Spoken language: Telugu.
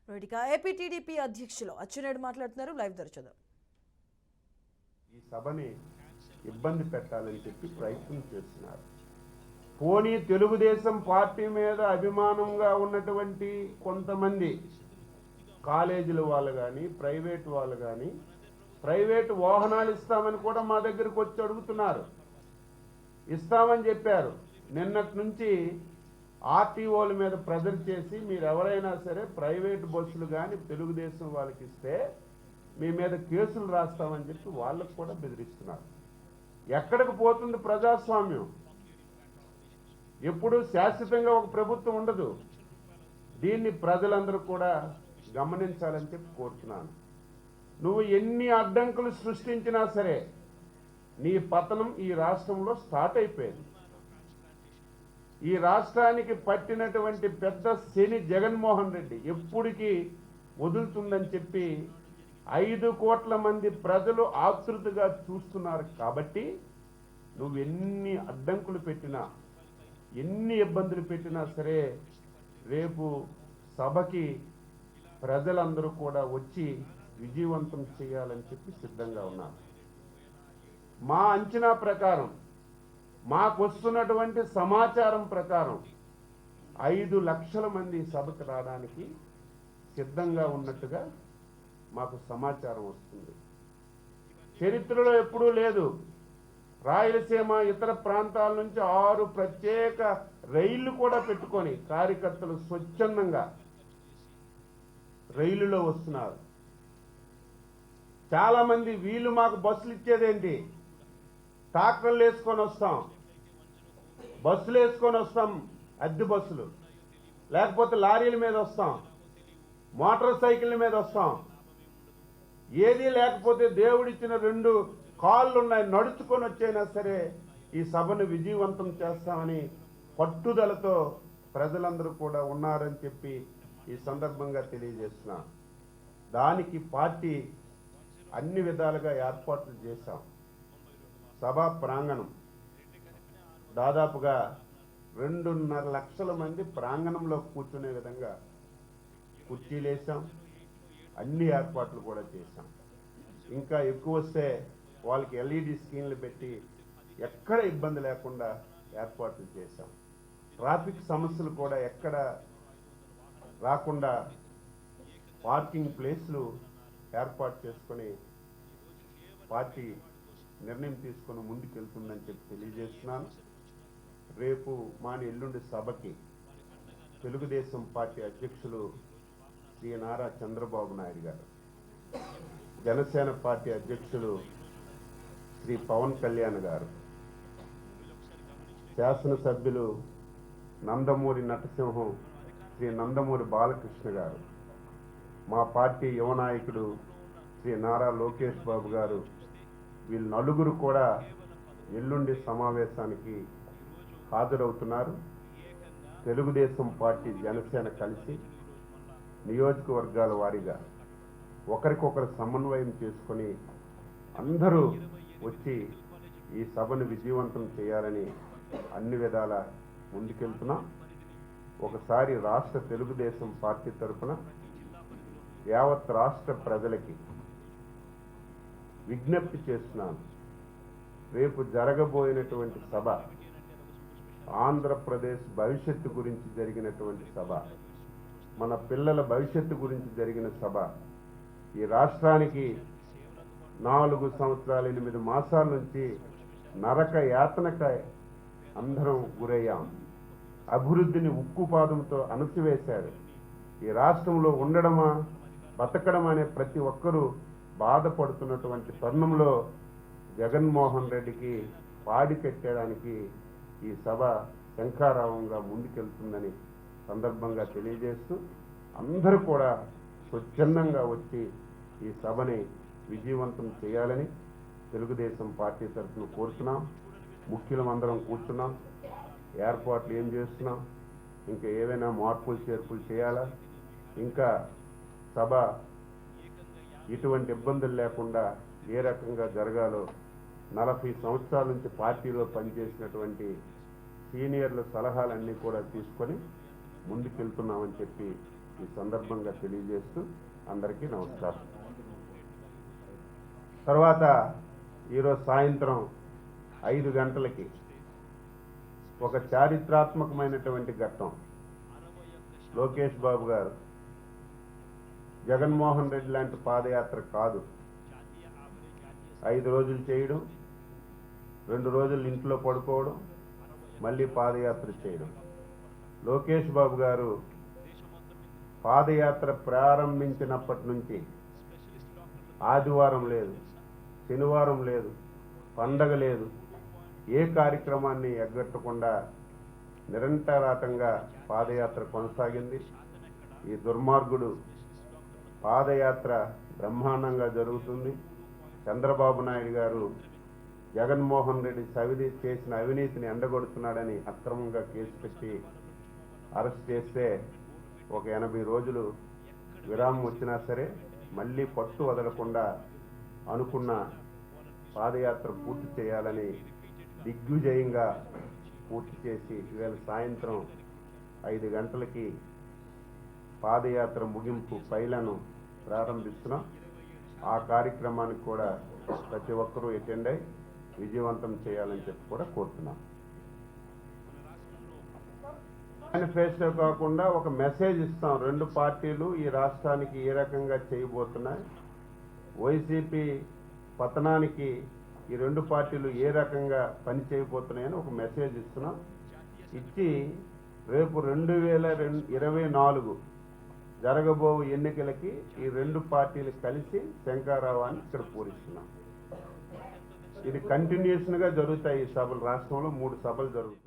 ఏపీ టీడీపీ అధ్యక్షులు అచ్చెన్నాయుడు మాట్లాడుతున్నారు. లైవ్ దొరచదు. ఈ సభని ఇబ్బంది పెట్టాలని చెప్పి ప్రయత్నం చేస్తున్నారు. పోనీ తెలుగుదేశం పార్టీ మీద అభిమానంగా ఉన్నటువంటి కొంతమంది కాలేజీల వాళ్ళు కానీ ప్రైవేట్ వాళ్ళు కానీ ప్రైవేటు వాహనాలు ఇస్తామని కూడా మా దగ్గరకు వచ్చి అడుగుతున్నారు. ఇస్తామని చెప్పారు. నిన్నటి నుంచి ఆర్టీఓల మీద ప్రెజర్ చేసి మీరు ఎవరైనా సరే ప్రైవేట్ బస్సులు కానీ తెలుగుదేశం వాళ్ళకి ఇస్తే మీ మీద కేసులు రాస్తామని చెప్పి వాళ్ళకు కూడా బెదిరిస్తున్నారు. ఎక్కడికి పోతుంది ప్రజాస్వామ్యం? ఎప్పుడు శాశ్వతంగా ఒక ప్రభుత్వం ఉండదు. దీన్ని ప్రజలందరూ కూడా గమనించాలని చెప్పి కోరుతున్నాను. నువ్వు ఎన్ని అడ్డంకులు సృష్టించినా సరే నీ పతనం ఈ రాష్ట్రంలో స్టార్ట్ అయిపోయింది. ఈ రాష్ట్రానికి పట్టినటువంటి పెద్ద శని జగన్మోహన్ రెడ్డి ఎప్పటికీ వదులుతుందని చెప్పి 5 కోట్ల మంది ప్రజలు ఆతృతగా చూస్తున్నారు. కాబట్టి నువ్వు ఎన్ని అడ్డంకులు పెట్టినా ఎన్ని ఇబ్బందులు పెట్టినా సరే రేపు సభకి ప్రజలందరూ కూడా వచ్చి విజయవంతం చేయాలని చెప్పి సిద్ధంగా ఉన్నారు. మా అంచనా ప్రకారం మాకు వస్తున్నటువంటి సమాచారం ప్రకారం 5 లక్షల మంది సభకు రావడానికి సిద్ధంగా ఉన్నట్టుగా మాకు సమాచారం వస్తుంది. చరిత్రలో ఎప్పుడూ లేదు. రాయలసీమ ఇతర ప్రాంతాల నుంచి 6 ప్రత్యేక రైళ్లు కూడా పెట్టుకొని కార్యకర్తలు స్వచ్ఛందంగా రైలులో వస్తున్నారు. చాలా మంది వీళ్ళు మాకు బస్సులు ఇచ్చేదేంటి, ట్రాక్టర్లు వేసుకొని వస్తాం, బస్సులు వేసుకొని వస్తాం, అద్దె బస్సులు, లేకపోతే లారీల మీద వస్తాం, మోటార్ సైకిళ్ళ మీద వస్తాం. ఏదీ లేకపోతే దేవుడిచ్చిన 2 కాళ్ళు ఉన్నాయి, నడుచుకొని వచ్చైనా సరే ఈ సభను విజయవంతం చేస్తామని పట్టుదలతో ప్రజలందరూ కూడా ఉన్నారని చెప్పి ఈ సందర్భంగా తెలియజేస్తున్నా. దానికి పార్టీ అన్ని విధాలుగా ఏర్పాట్లు చేశాం. సభా ప్రాంగణం దాదాపుగా 2.5 లక్షల మంది ప్రాంగణంలో కూర్చునే విధంగా కుర్చీలు వేసాం. అన్ని ఏర్పాట్లు కూడా చేశాం. ఇంకా ఎక్కువ వస్తే వాళ్ళకి ఎల్ఈడి స్క్రీన్లు పెట్టి ఎక్కడ ఇబ్బంది లేకుండా ఏర్పాట్లు చేశాం. ట్రాఫిక్ సమస్యలు కూడా ఎక్కడ రాకుండా పార్కింగ్ ప్లేస్లు ఏర్పాటు చేసుకొని పార్టీ నిర్ణయం తీసుకొని ముందుకెళ్తుందని చెప్పి తెలియజేస్తున్నాను. రేపు మాని ఎల్లుండి సభకి తెలుగుదేశం పార్టీ అధ్యక్షులు శ్రీ నారా చంద్రబాబు నాయుడు గారు, జనసేన పార్టీ అధ్యక్షులు శ్రీ పవన్ కళ్యాణ్ గారు, శాసనసభ్యులు నందమూరి నటసింహం శ్రీ నందమూరి బాలకృష్ణ గారు, మా పార్టీ యువ నాయకుడు శ్రీ నారా లోకేష్ బాబు గారు, వీళ్ళు నలుగురు కూడా ఎల్లుండి సమావేశానికి హాజరవుతున్నారు. తెలుగుదేశం పార్టీ జనసేన కలిసి నియోజకవర్గాల వారీగా ఒకరికొకరు సమన్వయం చేసుకొని అందరూ వచ్చి ఈ సభను విజయవంతం చేయాలని అన్ని విధాల ముందుకెళ్తున్నాం. ఒకసారి రాష్ట్ర తెలుగుదేశం పార్టీ తరఫున యావత్ రాష్ట్ర ప్రజలకి విజ్ఞప్తి చేస్తున్నాను. రేపు జరగబోయినటువంటి సభ ఆంధ్రప్రదేశ్ భవిష్యత్తు గురించి జరిగినటువంటి సభ, మన పిల్లల భవిష్యత్తు గురించి జరిగిన సభ. ఈ రాష్ట్రానికి 4 సంవత్సరాలు 8 మాసాల నుంచి నరక యాతనకై అందరం గురయ్యాం. అభివృద్ధిని ఉక్కుపాదంతో అణచివేశారు. ఈ రాష్ట్రంలో ఉండడమా బతకడం అనే ప్రతి ఒక్కరూ బాధపడుతున్నటువంటి తరుణంలో జగన్మోహన్ రెడ్డికి పాడి కట్టడానికి ఈ సభ శంఖారావంగా ముందుకెళ్తుందని సందర్భంగా తెలియజేస్తూ అందరూ కూడా స్వచ్ఛందంగా వచ్చి ఈ సభని విజయవంతం చేయాలని తెలుగుదేశం పార్టీ తరఫున కోరుతున్నాం. ముఖ్యులం అందరం కూర్చున్నాం, ఏర్పాట్లు ఏం చేస్తున్నాం, ఇంకా ఏవైనా మార్పులు చేర్పులు చేయాలా, ఇంకా సభ ఎటువంటి ఇబ్బందులు లేకుండా ఏ రకంగా జరగాలో 40 సంవత్సరాల నుంచి పార్టీలో పనిచేసినటువంటి సీనియర్ల సలహాలన్నీ కూడా తీసుకొని ముందుకెళ్తున్నామని చెప్పి ఈ సందర్భంగా తెలియజేస్తూ అందరికీ నమస్కారం. తర్వాత ఈరోజు సాయంత్రం 5 గంటలకి ఒక చారిత్రాత్మకమైనటువంటి ఘట్టం. లోకేష్ బాబు గారు జగన్మోహన్ రెడ్డి లాంటి పాదయాత్ర కాదు, 5 రోజులు చేయడం, 2 రోజులు ఇంట్లో పడుకోవడం, మళ్ళీ పాదయాత్ర చేయడం. లోకేష్ బాబు గారు పాదయాత్ర ప్రారంభించినప్పటి నుంచి ఆదివారం లేదు, శనివారం లేదు, పండగ లేదు, ఏ కార్యక్రమాన్ని ఎగ్గొట్టకుండా నిరంతరాతంగా పాదయాత్ర కొనసాగింది. ఈ దుర్మార్గుడు పాదయాత్ర బ్రహ్మాండంగా జరుగుతుంది. చంద్రబాబు నాయుడు గారు జగన్మోహన్ రెడ్డి చేసిన అవినీతిని ఎండగొడుతున్నాడని అక్రమంగా కేసు పెట్టి అరెస్ట్ చేస్తే ఒక 80 రోజులు విరామం వచ్చినా సరే మళ్ళీ పట్టు వదలకుండా అనుకున్న పాదయాత్ర పూర్తి చేయాలని దిగ్విజయంగా పూర్తి చేసి ఇవాళ సాయంత్రం 5 గంటలకి పాదయాత్ర ముగింపు పైలను ప్రారంభిస్తున్నాం. ఆ కార్యక్రమానికి కూడా ప్రతి ఒక్కరూ అటెండ్ అయి విజయవంతం చేయాలని చెప్పి కూడా కోరుతున్నాం. మేనిఫెస్టో కాకుండా ఒక మెసేజ్ ఇస్తాం. 2 పార్టీలు ఈ రాష్ట్రానికి ఏ రకంగా చేయబోతున్నాయి, వైసీపీ పతనానికి ఈ 2 పార్టీలు ఏ రకంగా పని చేయబోతున్నాయని ఒక మెసేజ్ ఇస్తున్నాం. ఇచ్చి రేపు 2024 జరగబో ఎన్నికలకి ఈ 2 పార్టీలు కలిసి శంకారావాన్ని ఇక్కడ పూరిస్తున్నాం. ఇది కంటిన్యూషన్గా జరుగుతాయి. ఈ సభలు రాష్ట్రంలో 3 సభలు జరుగుతాయి.